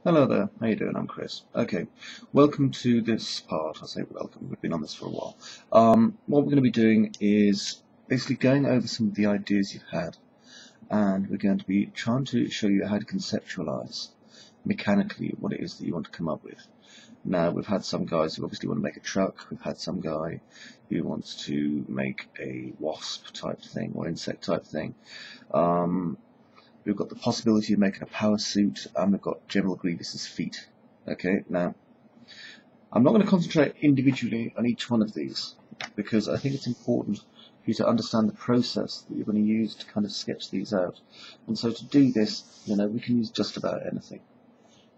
Hello there, how you doing? I'm Chris. Okay, welcome to this part. I say welcome, we've been on this for a while. What we're going to be doing is basically going over some of the ideas you've had, and we're going to be trying to show you how to conceptualize mechanically what it is that you want to come up with. Now, we've had some guys who obviously want to make a truck, we've had some guy who wants to make a wasp type thing or insect type thing. We've got the possibility of making a power suit, and we've got General Grievous's feet. Okay, now I'm not going to concentrate individually on each one of these because I think it's important for you to understand the process that you're going to use to kind of sketch these out. And so to do this, we can use just about anything,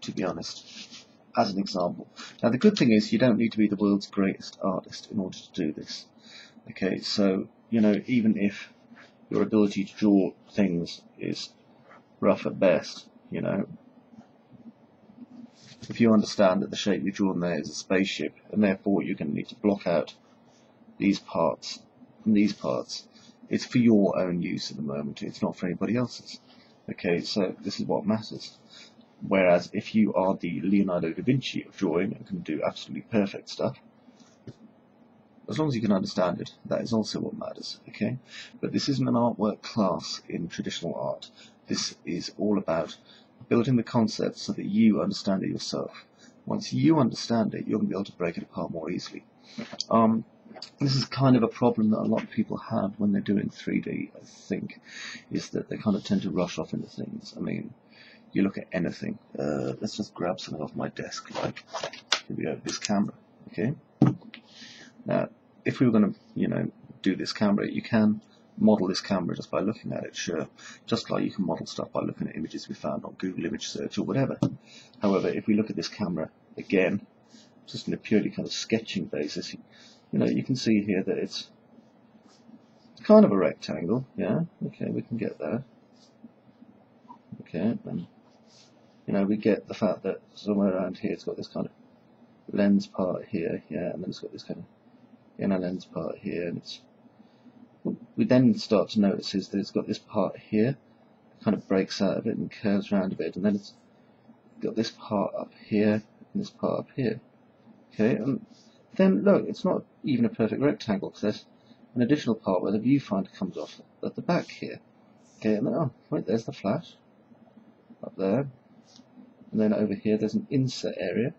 to be honest, as an example. Now the good thing is you don't need to be the world's greatest artist in order to do this. Okay, so even if your ability to draw things is rough at best, if you understand that the shape you're drawing there is a spaceship, and therefore you're going to need to block out these parts and these parts, it's for your own use at the moment, it's not for anybody else's. Okay, so this is what matters. Whereas if you are the Leonardo da Vinci of drawing and can do absolutely perfect stuff, as long as you can understand it, that is also what matters. Okay, but this isn't an artwork class in traditional art. This is all about building the concept so that you understand it yourself. Once you understand it, you're going to be able to break it apart more easily. This is kind of a problem that a lot of people have when they're doing 3D, I think, is that they kind of tend to rush off into things. I mean, you look at anything. Let's just grab something off my desk, like, here we go, this camera, okay? Now, if we were going to, do this camera, you can model this camera just by looking at it, sure. Just like you can model stuff by looking at images we found on Google image search or whatever. However, if we look at this camera again, just in a purely kind of sketching basis, you can see here that it's kind of a rectangle, yeah, okay, we can get that. Okay, and we get the fact that somewhere around here it's got this kind of lens part here, yeah, and then it's got this kind of inner lens part here, and what we then start to notice is that it's got this part here, it kind of breaks out of it and curves around a bit, and then it's got this part up here and this part up here. Okay, and then look, it's not even a perfect rectangle because there's an additional part where the viewfinder comes off at the back here. Okay, and then, oh, right, there's the flash up there, and then over here there's an insert area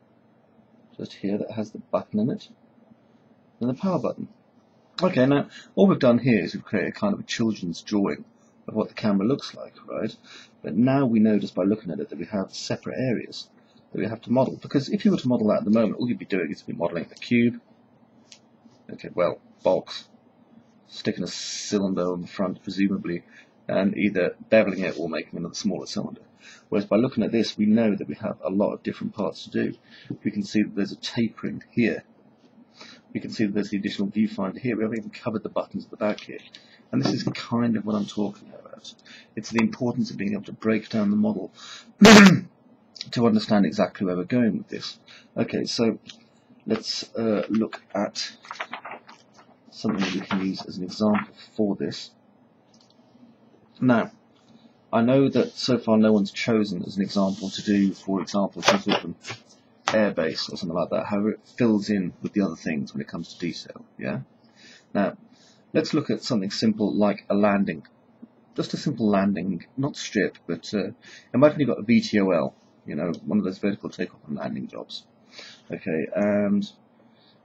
just here that has the button in it and the power button. Okay, now all we've done here is we've created kind of a children's drawing of what the camera looks like, right? But now we know just by looking at it that we have separate areas that we have to model, because if you were to model that at the moment, all you'd be doing is be modeling a cube, okay, well, box, sticking a cylinder on the front presumably, and either beveling it or making another smaller cylinder. Whereas by looking at this, we know that we have a lot of different parts to do. We can see that there's a tapering here. We can see that there's the additional viewfinder here. We haven't even covered the buttons at the back here. And this is kind of what I'm talking about. It's the importance of being able to break down the model to understand exactly where we're going with this. Okay, so let's look at something that we can use as an example for this. Now, I know that so far no one's chosen as an example to do, for example, some sort of airbase or something like that, however it fills in with the other things when it comes to detail, yeah? Now, let's look at something simple like a landing. Just a simple landing, not strip, but imagine you've got a VTOL, one of those vertical takeoff and landing jobs. Okay, and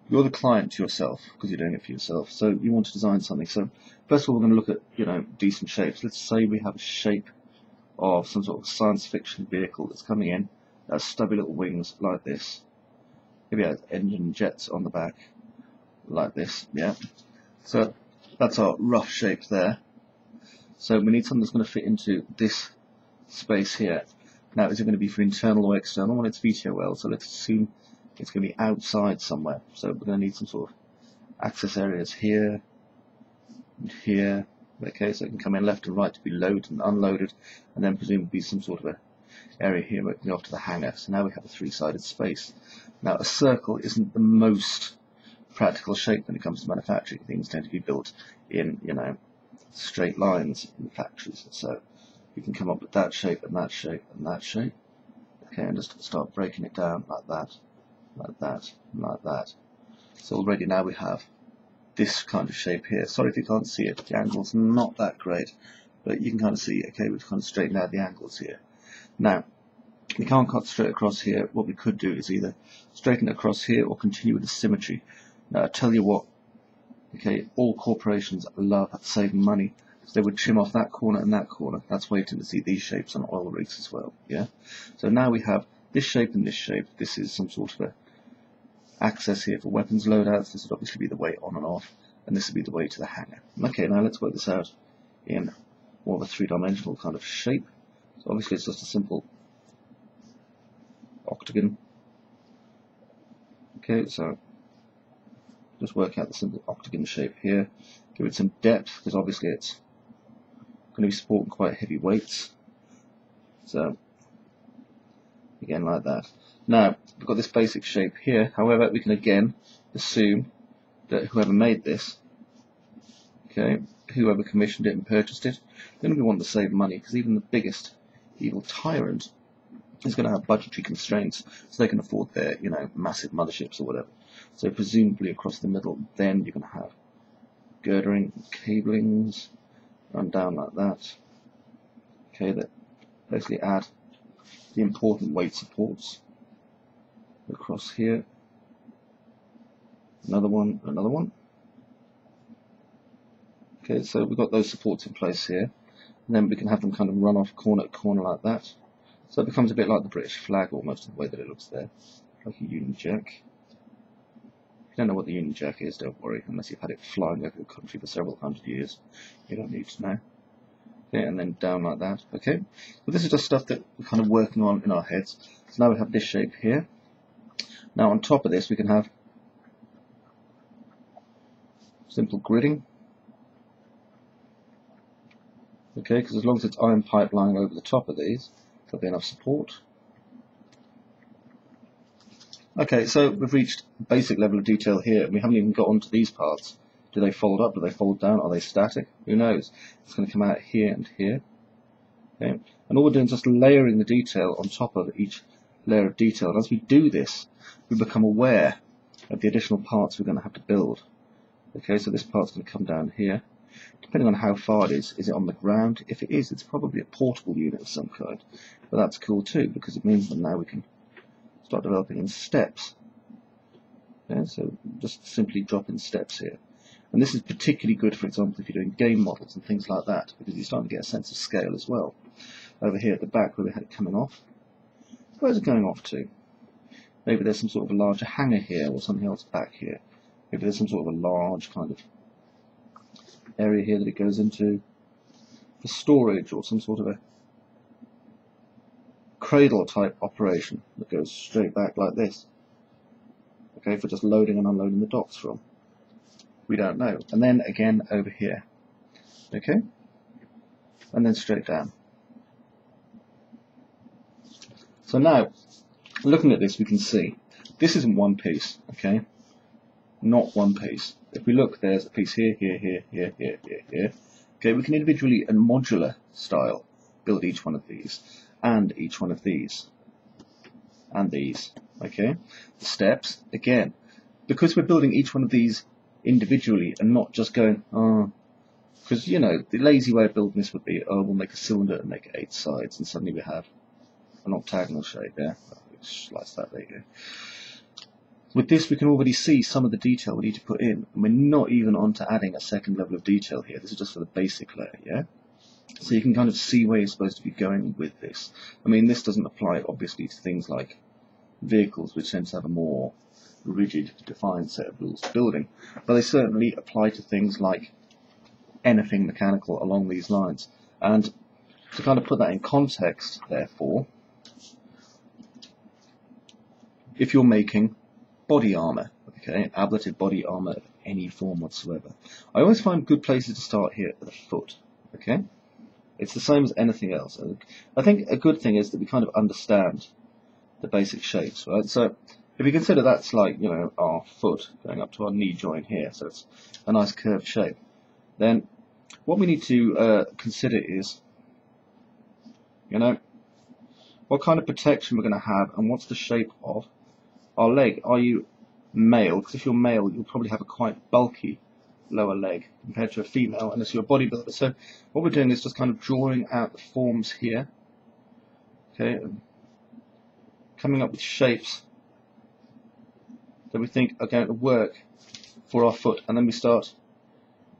you're the client to yourself, because you're doing it for yourself, so you want to design something. So first of all, we're going to look at, decent shapes. Let's say we have a shape of some sort of science fiction vehicle that's coming in, that has stubby little wings like this. Maybe it has engine jets on the back, like this, yeah. So that's our rough shape there. So we need something that's going to fit into this space here. Now, is it going to be for internal or external? Well, it's VTOL, so let's assume it's going to be outside somewhere. So we're going to need some sort of access areas here and here. Okay, so it can come in left and right to be loaded and unloaded, and then presumably some sort of a area here where it can go off to the hangar. So now we have a three-sided space. Now, a circle isn't the most practical shape when it comes to manufacturing. Things tend to be built in, straight lines in the factories. So we can come up with that shape and that shape and that shape. Okay, and just start breaking it down like that, like that, like that. So already now we have this kind of shape here. Sorry if you can't see it, the angle's not that great, but you can kind of see, okay, we've kind of straightened out the angles here. Now, we can't cut straight across here. What we could do is either straighten it across here or continue with the symmetry. Now, I tell you what, okay, all corporations love saving money. So they would trim off that corner and that corner. That's why you tend to see these shapes on oil rigs as well, yeah? So now we have this shape and this shape. This is some sort of a access here for weapons loadouts. This would obviously be the way on and off, and this would be the way to the hangar. Okay, now let's work this out in more of a three-dimensional kind of shape. So obviously it's just a simple octagon. Okay, so just work out the simple octagon shape here. Give it some depth, because obviously it's going to be supporting quite heavy weights. So again, like that. Now we've got this basic shape here. However, we can again assume that whoever made this, okay, whoever commissioned it and purchased it, then we want to save money, because even the biggest evil tyrant is going to have budgetary constraints, so they can afford their, you know, massive motherships or whatever. So presumably across the middle, then you're going to have girdering, cablings, run down like that. Okay, that basically add the important weight supports across here. Another one, another one. Okay, so we've got those supports in place here, and then we can have them kind of run off corner to corner like that. So it becomes a bit like the British flag almost, in the way that it looks there, like a Union Jack. If you don't know what the Union Jack is, don't worry, unless you've had it flying over the country for several hundred years. You don't need to know. Okay, and then down like that. Okay, so this is just stuff that we're kind of working on in our heads. So now we have this shape here. Now on top of this we can have simple gridding. Okay, because as long as it's iron pipe lying over the top of these, there'll be enough support. Okay, so we've reached a basic level of detail here, and we haven't even got onto these parts. Do they fold up? Do they fold down? Are they static? Who knows? It's going to come out here and here. Okay. And all we're doing is just layering the detail on top of each layer of detail. And as we do this, we become aware of the additional parts we're going to have to build. Okay, so this part's going to come down here. Depending on how far it is it on the ground? If it is, it's probably a portable unit of some kind. But that's cool too, because it means that now we can start developing in steps. Okay, so just simply drop in steps here. And this is particularly good, for example, if you're doing game models and things like that, because you're starting to get a sense of scale as well. Over here at the back where we had it coming off, where's it going off to? Maybe there's some sort of a larger hangar here or something else back here. Maybe there's some sort of a large kind of area here that it goes into for storage, or some sort of a cradle type operation that goes straight back like this. Okay, for just loading and unloading the docks from. We don't know. And then again over here. Okay? And then straight down. So now, looking at this, we can see this isn't one piece, okay? Not one piece. If we look, there's a piece here, here, here, here, here, here, here. Okay, we can individually and modular style build each one of these, and each one of these, and these. Okay? The steps, again, because we're building each one of these individually and not just going, oh, because, you know, the lazy way of building this would be, oh, we'll make a cylinder and make 8 sides, and suddenly we have an octagonal shape there. Slice that, there you go. With this, we can already see some of the detail we need to put in, and we're not even on to adding a second level of detail here. This is just for the basic layer, yeah? So you can kind of see where you're supposed to be going with this. I mean, this doesn't apply, obviously, to things like vehicles, which tend to have a more rigid, defined set of rules for building, but they certainly apply to things like anything mechanical along these lines. And to kind of put that in context, therefore, if you're making body armor, okay, ablative body armor of any form whatsoever, I always find good places to start here at the foot, okay? It's the same as anything else. And I think a good thing is that we kind of understand the basic shapes, right? So if you consider that's like, you know, our foot going up to our knee joint here, so it's a nice curved shape, then what we need to consider is, you know, what kind of protection we're going to have, and what's the shape of our leg. Are you male? Because if you're male, you'll probably have a quite bulky lower leg compared to a female, unless you're a bodybuilder. So what we're doing is just kind of drawing out the forms here, okay, coming up with shapes that we think are going to work for our foot, and then we start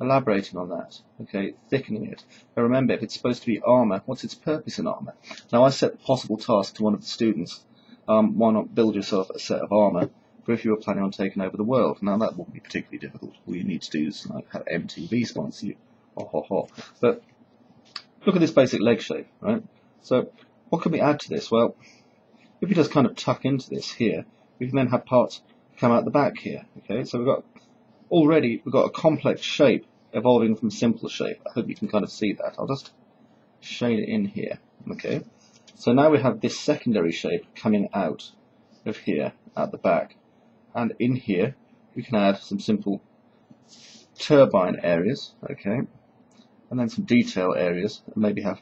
elaborating on that, okay, thickening it. Now remember, if it's supposed to be armour, what's its purpose in armour? Now I set the possible task to one of the students, why not build yourself a set of armour for if you were planning on taking over the world. Now that wouldn't be particularly difficult. All you need to do is like have MTV sponsor you, But look at this basic leg shape, right? So what can we add to this? Well, if we just kind of tuck into this here, we can then have parts come out the back here, okay? So we've got a complex shape evolving from simple shape. I hope you can kind of see that. I'll just shade it in here, okay? So now we have this secondary shape coming out of here at the back, and in here we can add some simple turbine areas, okay, and then some detail areas, and maybe have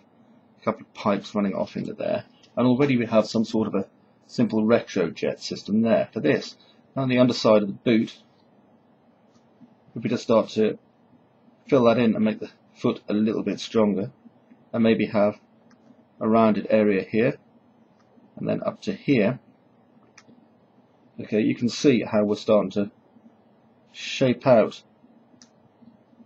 a couple of pipes running off into there, and already we have some sort of a simple retrojet system there for this. And on the underside of the boot, if we just start to fill that in and make the foot a little bit stronger, and maybe have a rounded area here and then up to here, okay, you can see how we're starting to shape out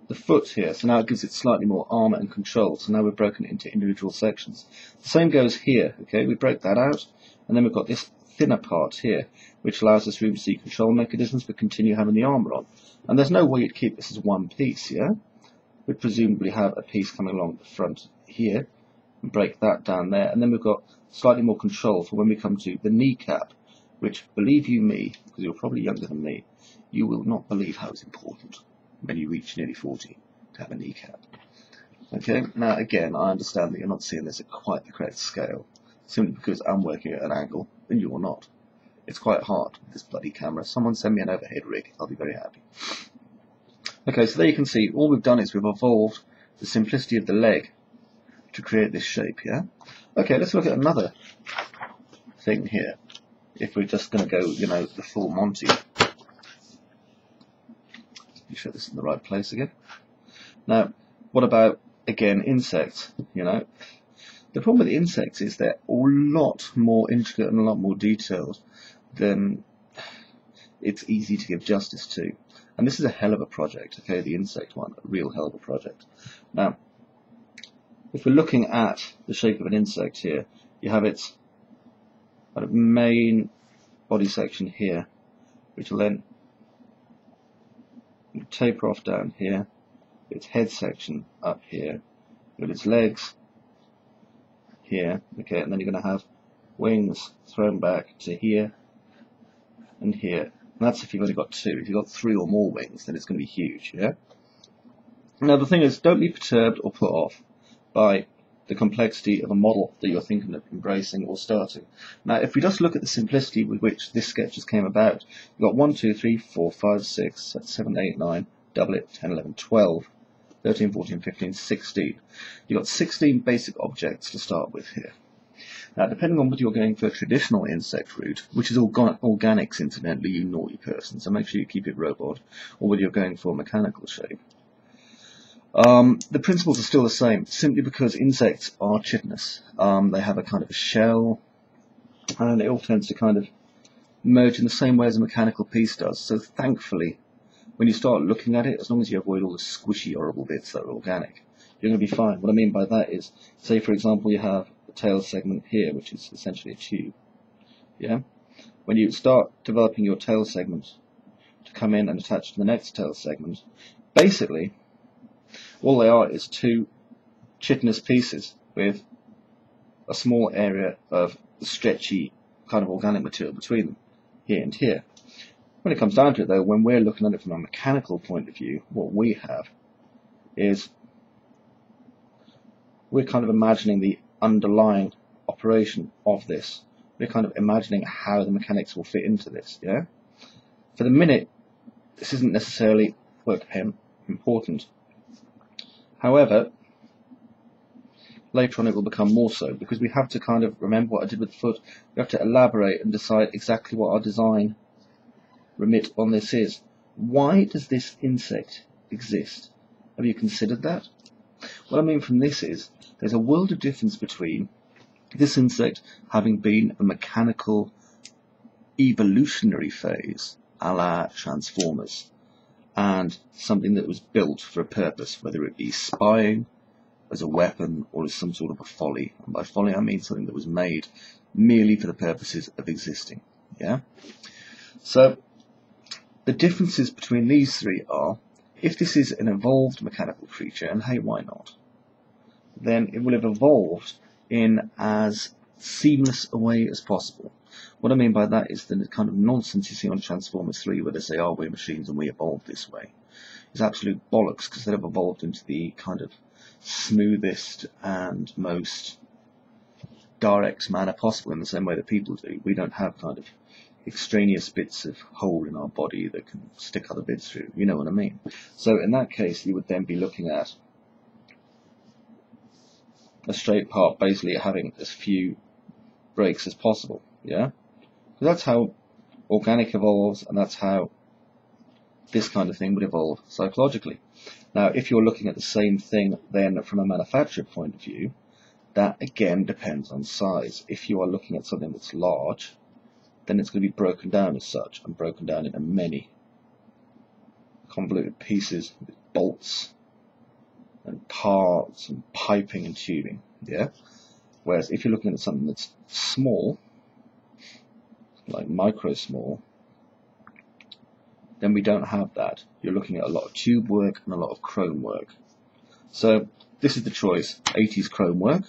the foot here. So now it gives it slightly more armour and control. So now we've broken it into individual sections. The same goes here, okay, we break that out, and then we've got this thinner part here, which allows us room to see control mechanisms but continue having the armour on. And there's no way you'd keep this as one piece, yeah? We'd presumably have a piece coming along the front here, and break that down there, and then we've got slightly more control for when we come to the kneecap, which, believe you me, because you're probably younger than me, you will not believe how it's important when you reach nearly 40 to have a kneecap. Okay, now again, I understand that you're not seeing this at quite the correct scale, simply because I'm working at an angle and you're not. It's quite hard with this bloody camera. Someone send me an overhead rig, I'll be very happy. Okay, so there you can see, all we've done is we've evolved the simplicity of the leg to create this shape, yeah? Okay, let's look at another thing here. If we're just going to go, you know, the full Monty. Let me show this in the right place again. Now, what about, again, insects, you know? The problem with insects is they're a lot more intricate and a lot more detailed than it's easy to give justice to. And this is a hell of a project, okay, the insect one, a real hell of a project. Now, if we're looking at the shape of an insect here, you have its kind of main body section here, which will then taper off down here, its head section up here, with its legs here, okay, and then you're going to have wings thrown back to here and here. And that's if you've only got two. If you've got 3 or more wings, then it's going to be huge, yeah? Now the thing is, don't be perturbed or put off by the complexity of a model that you're thinking of embracing or starting. Now if we just look at the simplicity with which this sketch just came about, you've got 1, 2, 3, 4, 5, 6, 7, 8, 9, double it, 10, 11, 12, 13, 14, 15, 16. You've got 16 basic objects to start with here. Now, depending on whether you're going for a traditional insect route, which is organics, incidentally, you naughty person, so make sure you keep it robot, or whether you're going for a mechanical shape, the principles are still the same, simply because insects are chitinous. They have a kind of a shell, and it all tends to kind of merge in the same way as a mechanical piece does. So thankfully, when you start looking at it, as long as you avoid all the squishy, horrible bits that are organic, you're going to be fine. What I mean by that is, say for example, you have a tail segment here, which is essentially a tube. Yeah. When you start developing your tail segment to come in and attach to the next tail segment, basically, all they are is 2 chitinous pieces with a small area of stretchy kind of organic material between them, here and here. When it comes down to it though, when we're looking at it from a mechanical point of view, what we have is we're kind of imagining the underlying operation of this. We're kind of imagining how the mechanics will fit into this, yeah? For the minute, this isn't necessarily important. However, later on it will become more so, because we have to kind of remember what I did with the foot. We have to elaborate and decide exactly what our design remit on this is. Why does this insect exist? Have you considered that? What I mean from this is, there's a world of difference between this insect having been a mechanical evolutionary phase, a la Transformers, and something that was built for a purpose, whether it be spying, as a weapon, or as some sort of a folly. And by folly I mean something that was made merely for the purposes of existing. Yeah? So the differences between these three are, if this is an evolved mechanical creature, and hey, why not, then it will have evolved in as seamless a way as possible. What I mean by that is the kind of nonsense you see on Transformers 3 where they say, oh, we're machines and we evolved this way. It's absolute bollocks, because they've evolved into the kind of smoothest and most direct manner possible, in the same way that people do. We don't have kind of extraneous bits of hole in our body that can stick other bits through, you know what I mean? So in that case you would then be looking at a straight part basically having as few breaks as possible, yeah? Because that's how organic evolves, and that's how this kind of thing would evolve psychologically. Now, if you're looking at the same thing then from a manufacturer point of view, that again depends on size. If you are looking at something that's large, then it's going to be broken down as such, and broken down into many convoluted pieces with bolts and parts and piping and tubing, yeah? Whereas if you're looking at something that's small, like micro small, then we don't have that. You're looking at a lot of tube work and a lot of chrome work. So this is the choice: 80s chrome work,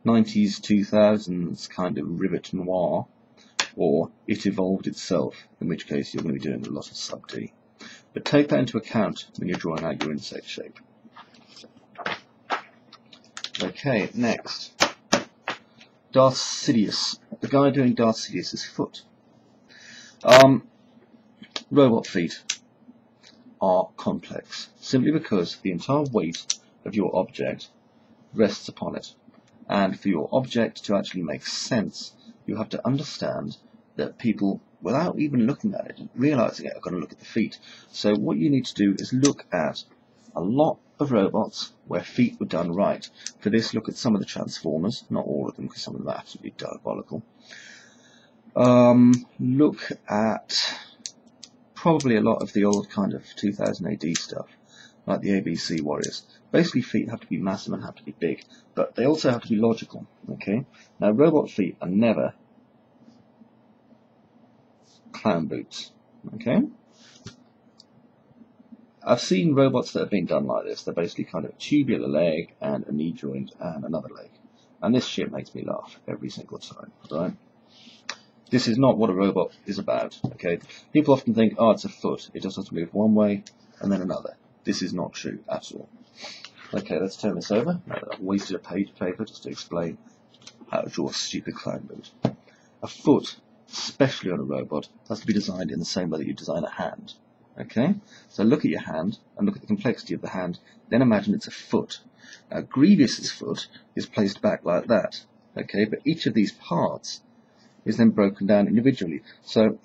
90s, 2000s kind of rivet noir, or it evolved itself, in which case you're going to be doing a lot of sub D. But take that into account when you're drawing out your insect shape. Okay, next. Darth Sidious. The guy doing Darth Sidious's foot. Robot feet are complex, simply because the entire weight of your object rests upon it. And for your object to actually make sense, you have to understand that people, without even looking at it and realizing it, are going to look at the feet. So what you need to do is look at a lot of robots where feet were done right. For this, look at some of the Transformers, not all of them, because some of them are absolutely diabolical. Look at probably a lot of the old kind of 2000 AD stuff, like the ABC Warriors. Basically, feet have to be massive and have to be big, but they also have to be logical. Okay. Now, robot feet are never clown boots. Okay. I've seen robots that have been done like this. They're basically kind of a tubular leg and a knee joint and another leg. And this shit makes me laugh every single time, right? This is not what a robot is about, okay? People often think, oh, it's a foot. It just has to move one way and then another. This is not true at all. Okay, let's turn this over. I've wasted a page of paper just to explain how to draw a stupid clown boot. A foot, especially on a robot, has to be designed in the same way that you design a hand. Okay, so look at your hand and look at the complexity of the hand, then imagine it's a foot. Now, Grievous's foot is placed back like that, okay, but each of these parts is then broken down individually. So,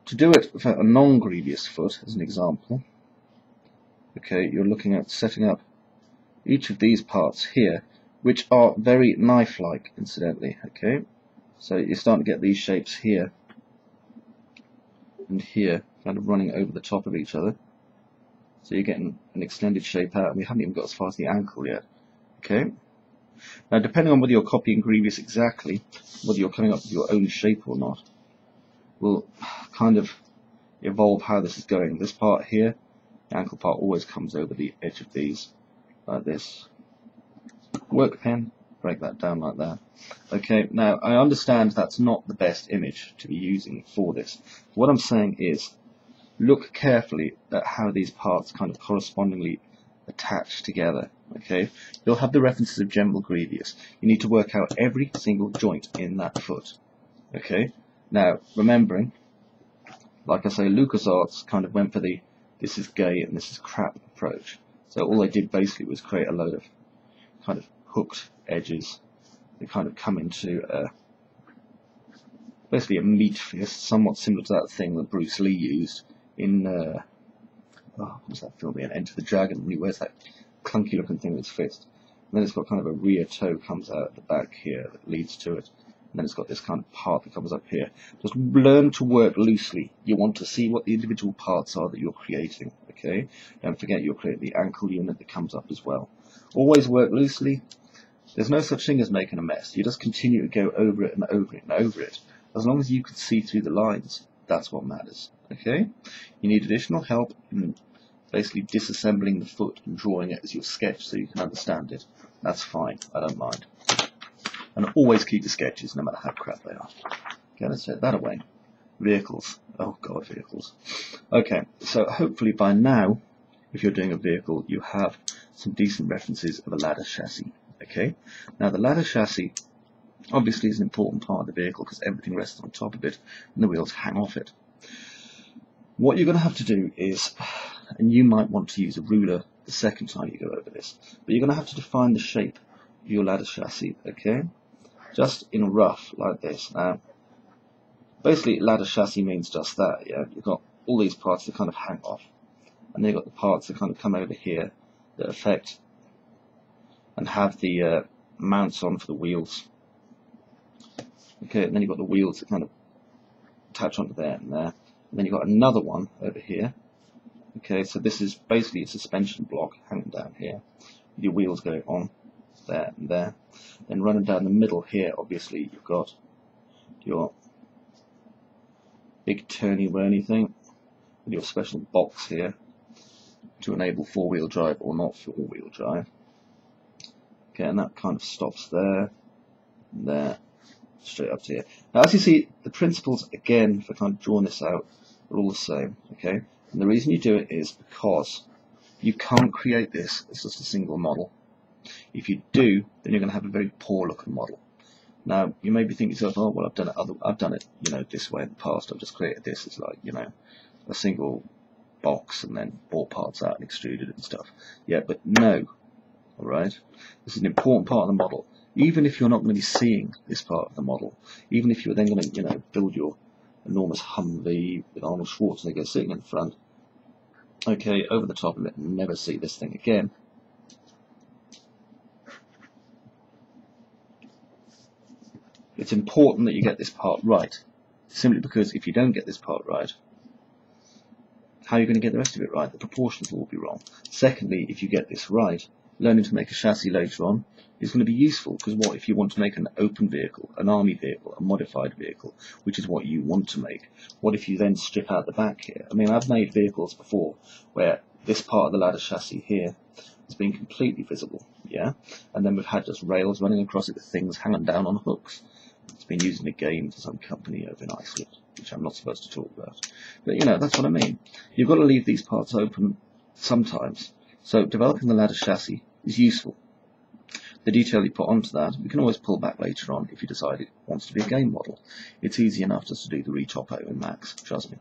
to do it for a non-Grievous foot, as an example, okay, you're looking at setting up each of these parts here, which are very knife-like, incidentally, okay, so you're starting to get these shapes here and here, kind of running over the top of each other. So you're getting an extended shape out, and we haven't even got as far as the ankle yet. Okay. Now, depending on whether you're copying Grievous exactly, whether you're coming up with your own shape or not, will kind of evolve how this is going. This part here, the ankle part, always comes over the edge of these, like this. Work pen, break that down like that. Okay, now I understand that's not the best image to be using for this. What I'm saying is, look carefully at how these parts kind of correspondingly attach together. Okay, you'll have the references of General Grievous. You need to work out every single joint in that foot. Okay, now remembering, like I say, LucasArts kind of went for the this is gay and this is crap approach. So all they did basically was create a load of kind of hooked edges. They kind of come into basically a meat fist, somewhat similar to that thing that Bruce Lee used in what's that film again? Enter the Dragon, when he wears that clunky looking thing with his fist. And then it's got kind of a rear toe comes out at the back here that leads to it. And then it's got this kind of part that comes up here. Just learn to work loosely. You want to see what the individual parts are that you're creating, okay? Don't forget you'll create the ankle unit that comes up as well. Always work loosely. There's no such thing as making a mess. You just continue to go over it and over it and over it. As long as you can see through the lines, that's what matters, okay? You need additional help in basically disassembling the foot and drawing it as your sketch so you can understand it. That's fine, I don't mind. And always keep the sketches, no matter how crap they are. Okay, let's set that away. Vehicles. Oh god, vehicles. Okay, so hopefully by now, if you're doing a vehicle, you have some decent references of a ladder chassis. Okay, now the ladder chassis obviously is an important part of the vehicle because everything rests on top of it and the wheels hang off it. What you're going to have to do is, and you might want to use a ruler the second time you go over this, but you're going to have to define the shape of your ladder chassis, okay? Just in rough, like this. Now, basically ladder chassis means just that, yeah? You've got all these parts that kind of hang off, and then you've got the parts that kind of come over here that affect and have the mounts on for the wheels. Okay, and then you've got the wheels that kind of attach onto there and there. And then you've got another one over here. Okay, so this is basically a suspension block hanging down here, with your wheels going on there and there. Then running down the middle here, obviously, you've got your big turny-whirly thing, with your special box here to enable four-wheel drive or not four-wheel drive. Okay, and that kind of stops there, and there, straight up to here. Now, as you see, the principles, again, for kind of drawing this out, are all the same, okay? And the reason you do it is because you can't create this as just a single model. If you do, then you're going to have a very poor-looking model. Now, you may be thinking to yourself, oh, well, I've done it, you know, this way in the past. I've just created this as like, you know, a single box and then bought parts out and extruded it and stuff. Yeah, but no, all right? This is an important part of the model. Even if you're not going to be seeing this part of the model, even if you're then going to, you know, build your enormous Humvee with Arnold Schwarzenegger sitting in front, okay, over the top of it and never see this thing again, it's important that you get this part right, simply because if you don't get this part right, how are you going to get the rest of it right? The proportions will be wrong. Secondly, if you get this right, learning to make a chassis later on is going to be useful, because what if you want to make an open vehicle, an army vehicle, a modified vehicle, which is what you want to make? What if you then strip out the back here? I mean, I've made vehicles before where this part of the ladder chassis here has been completely visible, yeah? And then we've had just rails running across it with things hanging down on hooks. It's been used in a game for some company over in Iceland, which I'm not supposed to talk about. But, you know, that's what I mean. You've got to leave these parts open sometimes. So developing the ladder chassis is useful. The detail you put onto that, we can always pull back later on if you decide it wants to be a game model. It's easy enough just to do the retopo in Max, trust me.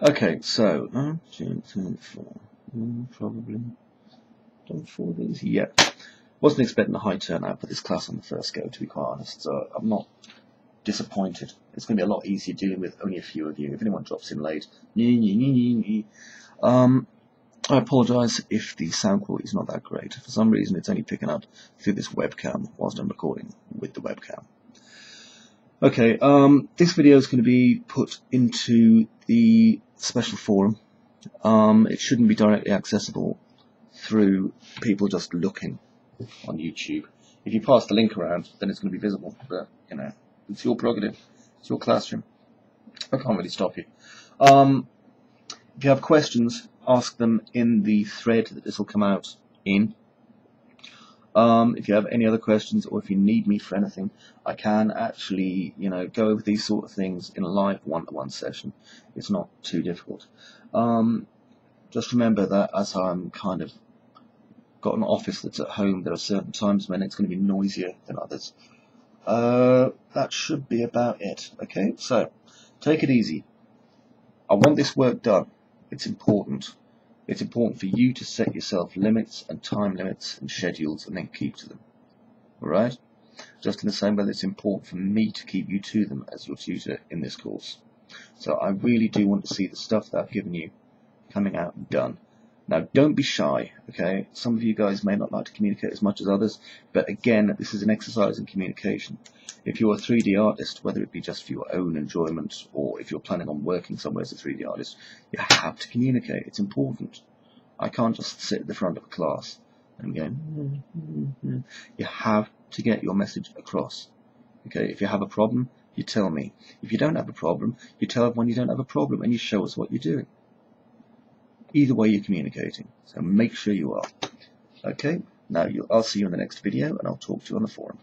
Okay, so 1, 2, 3, 4. Probably done 4 of these. Yeah. Wasn't expecting a high turnout for this class on the first go, to be quite honest, so I'm not disappointed. It's going to be a lot easier dealing with only a few of you. If anyone drops in late, I apologise if the sound quality is not that great. For some reason it's only picking up through this webcam whilst I'm recording with the webcam. Okay, this video is going to be put into the special forum. It shouldn't be directly accessible through people just looking on YouTube. If you pass the link around, then it's going to be visible, but, you know, it's your prerogative, it's your classroom. I can't really stop you. If you have questions, ask them in the thread that this will come out in. If you have any other questions, or if you need me for anything, I can actually, you know, go over these sort of things in a live one-to-one session. It's not too difficult. Just remember that as I'm kind of got an office that's at home, there are certain times when it's going to be noisier than others. That should be about it. Okay, so take it easy. I want this work done. It's important. It's important for you to set yourself limits and time limits and schedules and then keep to them. Alright? Just in the same way that it's important for me to keep you to them as your tutor in this course. So I really do want to see the stuff that I've given you coming out and done. Now, don't be shy, okay? Some of you guys may not like to communicate as much as others, but again, this is an exercise in communication. If you're a 3D artist, whether it be just for your own enjoyment or if you're planning on working somewhere as a 3D artist, you have to communicate. It's important. I can't just sit at the front of a class and go, You have to get your message across. Okay, if you have a problem, you tell me. If you don't have a problem, you tell everyone you don't have a problem and you show us what you're doing. Either way, you're communicating, so make sure you are. Okay, now I'll see you in the next video and I'll talk to you on the forum.